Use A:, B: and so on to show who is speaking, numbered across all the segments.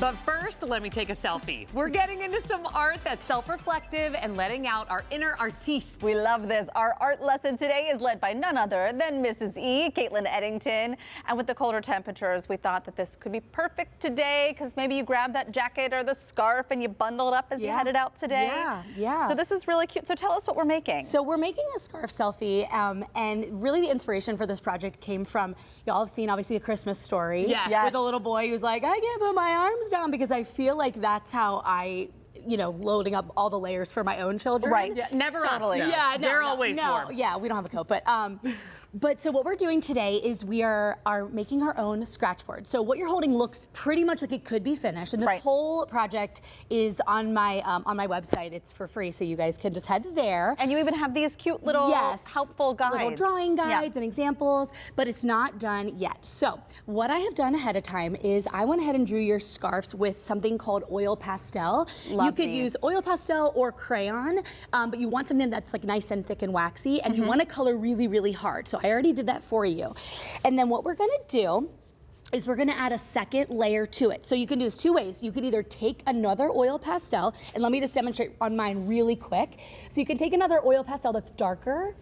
A: But first, let me take a selfie. We're getting into some art that's self-reflective and letting out our inner artiste.
B: We love this. Our art lesson today is led by none other than Mrs. E, Caitlin Eddington. And with the colder temperatures, we thought that this could be perfect today because maybe you grab that jacket or the scarf and you bundle it up as you headed out today.
C: Yeah.
B: So this is really cute. So tell us what we're making.
C: So we're making a scarf selfie, and really the inspiration for this project came from, y'all have seen obviously A Christmas Story.
A: Yes.
C: With a little boy who's like, I can't put my arms down, because I feel like that's how I, loading up all the layers for my own children.
B: Right.
A: Yeah, never
B: Totally.
A: us. No.
C: Yeah,
A: They're always warm.
C: Yeah, we don't have a coat, but so what we're doing today is we are making our own scratch board. So what you're holding looks pretty much like it could be finished, and this whole project is on my website. It's for free, so you guys can just head there.
B: And you even have these cute little helpful guides.
C: Little drawing guides and examples, but it's not done yet. So what I have done ahead of time is I went ahead and drew your scarves with something called oil pastel. You could use oil pastel or crayon, but you want something that's like nice and thick and waxy, and you want to color really, really hard. So I already did that for you. And then what we're gonna do is we're gonna add a second layer to it. So you can do this two ways. You could either take another oil pastel, and let me just demonstrate on mine really quick. So you can take another oil pastel that's darker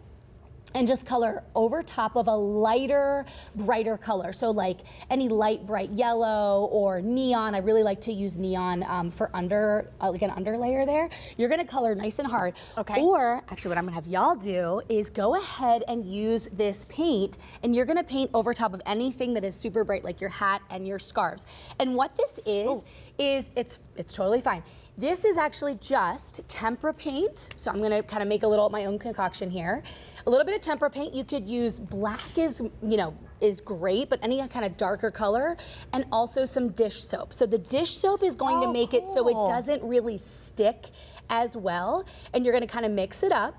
C: and just color over top of a lighter, brighter color. So like any light, bright yellow or neon. I really like to use neon for like an underlayer there. You're gonna color nice and hard.
B: Okay.
C: Or actually what I'm gonna have y'all do is go ahead and use this paint, and you're gonna paint over top of anything that is super bright, like your hat and your scarves. And what this is it's totally fine. This is actually just tempera paint. So I'm gonna kind of make my own concoction here. A little bit of tempera paint. You could use black is great, but any kind of darker color, and also some dish soap. So the dish soap is going to make it so it doesn't really stick as well. And you're gonna kind of mix it up.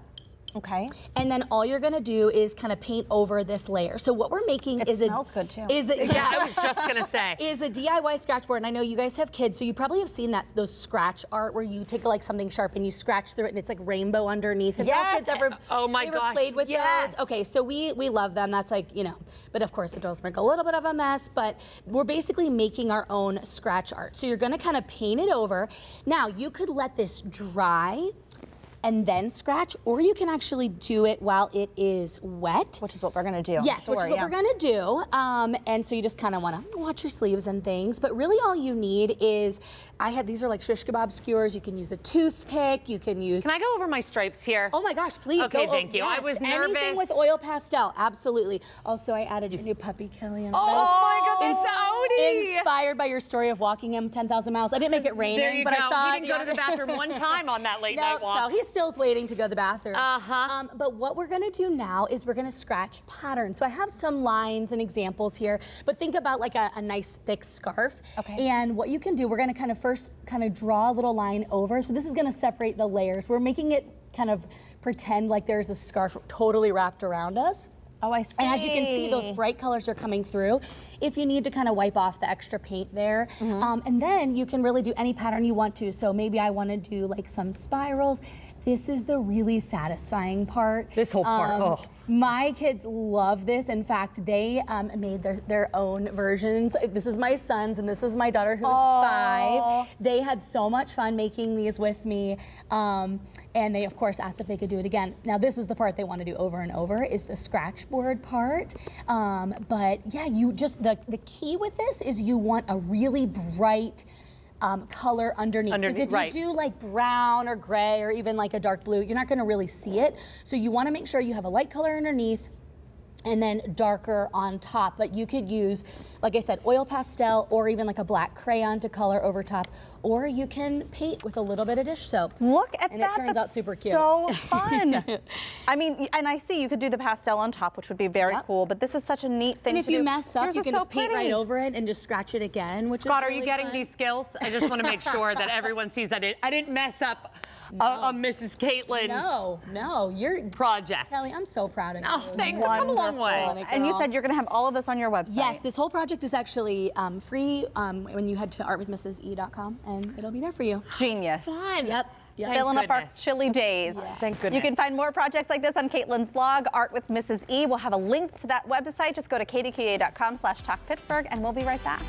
B: Okay.
C: And then all you're gonna do is kind of paint over this layer. So what we're making
B: it smells good too.
A: Yeah, I was just gonna say.
C: Is a DIY scratch board, and I know you guys have kids, so you probably have seen those scratch art where you take like something sharp and you scratch through it, and it's like rainbow underneath. Have y'all kids ever played with those? Okay, so we love them. That's like, but of course it does make a little bit of a mess, but we're basically making our own scratch art. So you're gonna kind of paint it over. Now you could let this dry and then scratch, or you can actually do it while it is wet.
B: Which is what we're gonna do.
C: Yes, which is what we're gonna do. And so you just kind of wanna watch your sleeves and things, but really all you need is, these are like shish kebab skewers. You can use a toothpick, you can use—
A: Can I go over my stripes here?
C: Oh my gosh, please
A: Okay,
C: go.
A: thank you.
C: Yes,
A: I was nervous.
C: Anything with oil pastel, absolutely. Also, I added your new puppy, Kelly.
A: Oh my goodness, Odie!
C: Inspired by your story of walking him 10,000 miles. I didn't make it rain,
A: There you
C: but
A: go.
C: I saw
A: He didn't go to the bathroom one time on that late night walk.
C: So he's still waiting to go to the bathroom. But what we're gonna do now is we're gonna scratch patterns. So I have some lines and examples here, but think about like a nice thick scarf.
B: Okay.
C: And what you can do, we're gonna first draw a little line over. So this is gonna separate the layers. We're making it kind of pretend like there's a scarf totally wrapped around us.
B: Oh, I see.
C: And as you can see, those bright colors are coming through. If you need to kind of wipe off the extra paint there. And then you can really do any pattern you want to. So maybe I want to do like some spirals. This is the really satisfying part.
A: This whole part,
C: My kids love this. In fact, they made their own versions. This is my son's and this is my daughter who's 5. They had so much fun making these with me. And they, of course, asked if they could do it again. Now, this is the part they want to do over and over, is the scratch board part. But yeah, the key with this is you want a really bright color underneath. Because if you do like brown or gray or even like a dark blue, you're not gonna really see it. So you wanna make sure you have a light color underneath and then darker on top. But you could use, like I said, oil pastel or even like a black crayon to color over top, or you can paint with a little bit of dish soap.
B: Look at that.
C: And it turns out super cute.
B: So fun. I mean, and I see you could do the pastel on top, which would be very cool, but this is such a neat thing
C: to do. And if you mess up, you can just paint right
B: over.
C: over it and just scratch it again, which
A: Scott,
C: is really
A: are you getting
C: fun.
A: these skills? I just want to make sure that everyone sees that I didn't mess up a Mrs. Caitlin's
C: you're
A: project.
C: Kelly, I'm so proud of you.
A: Oh, thanks. I've come a long way.
B: And you said you're going to have all of this on your website.
C: Yes, this whole project is actually free when you head to artwithmrse.com, and it'll be there for you.
B: Genius.
A: Fun.
C: Yep.
B: Filling up our chilly days.
C: Yeah.
A: Thank goodness.
B: You can find more projects like this on Caitlin's blog, Art with Mrs. E. We'll have a link to that website. Just go to kdqa.com/talkpittsburgh, and we'll be right back.